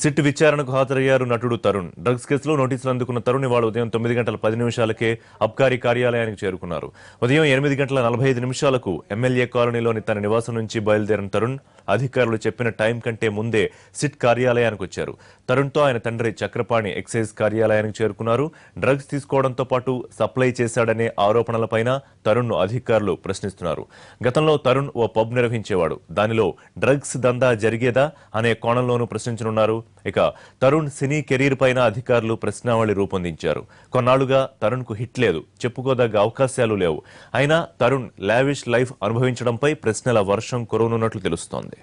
SIT విచారణకు హాజరయ్యారు నటుడు తరుణ్. డ్రగ్స్ కేసులో నోటీసులు అందుకున్న తరుణ్ ఇవాళ ఉదయం 9:10 అబ్కారీ కార్యాలయానికి చేరుకున్నారు. ఉదయం 8:45 ఎమ్మెల్యే కాలనీలోని తన నివాసం నుంచి బయలుదేరిన తరుణ్ అధికారులు చెప్పిన టైం కంటే ముందే సిట్ కార్యాలయానికి వచ్చారు. తరుణ్తో ఆయన తండ్రి చక్రపాణి ఎక్సైజ్ కార్యాలయానికి చేరుకున్నారు. డ్రగ్స్ తీసుకోవడంతో పాటు సప్లై చేశాడనే ఆరోపణలపైన తరుణ్ను అధికారులు ప్రశ్నిస్తున్నారు. గతంలో తరుణ్ ఓ పబ్ నిర్వహించేవాడు. దానిలో డ్రగ్స్ దందా జరిగేదా అనే కోణంలోనూ ప్రశ్నించనున్నారు. ఇక తరుణ్ సినీ కెరీర్ పైన అధికారులు ప్రశ్నావళి రూపొందించారు. కొన్నాళ్లుగా తరుణ్ కు హిట్ లేదు, చెప్పుకోదగ్గ అవకాశాలు లేవు. అయినా తరుణ్ లావిష్ లైఫ్ అనుభవించడంపై ప్రశ్నల వర్షం కురవనున్నట్లు తెలుస్తోంది.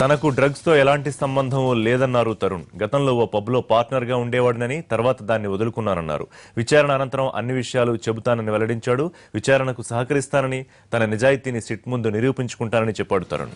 తనకు డ్రగ్స్ తో ఎలాంటి సంబంధం లేదన్నారు తరుణ్. గతంలో ఓ పబ్లో పార్ట్నర్ గా ఉండేవాడినని, తర్వాత దాన్ని వదులుకున్నానన్నారు. విచారణ అనంతరం అన్ని విషయాలు చెబుతానని వెల్లడించాడు. విచారణకు సహకరిస్తానని, తన నిజాయితీని సిట్ ముందు నిరూపించుకుంటానని చెప్పాడు తరుణ్.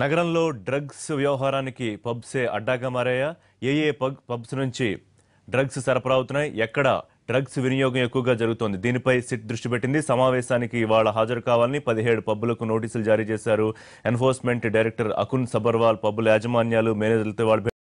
నగరంలో డ్రగ్స్ వ్యవహారానికి పబ్సే అడ్డాగా మారాయా? ఏ పబ్స్ నుంచి డ్రగ్స్ సరఫరా అవుతున్నాయి, ఎక్కడ డ్రగ్స్ వినియోగం ఎక్కువగా జరుగుతోంది? దీనిపై సిట్ దృష్టి పెట్టింది. సమావేశానికి ఇవాళ హాజరు కావాలని 17 పబ్బులకు నోటీసులు జారీ చేశారు ఎన్ఫోర్స్మెంట్ డైరెక్టర్ అకున్ సబర్వాల్. పబ్బుల యాజమాన్యాలు, మేనేజర్లతో వాళ్ళు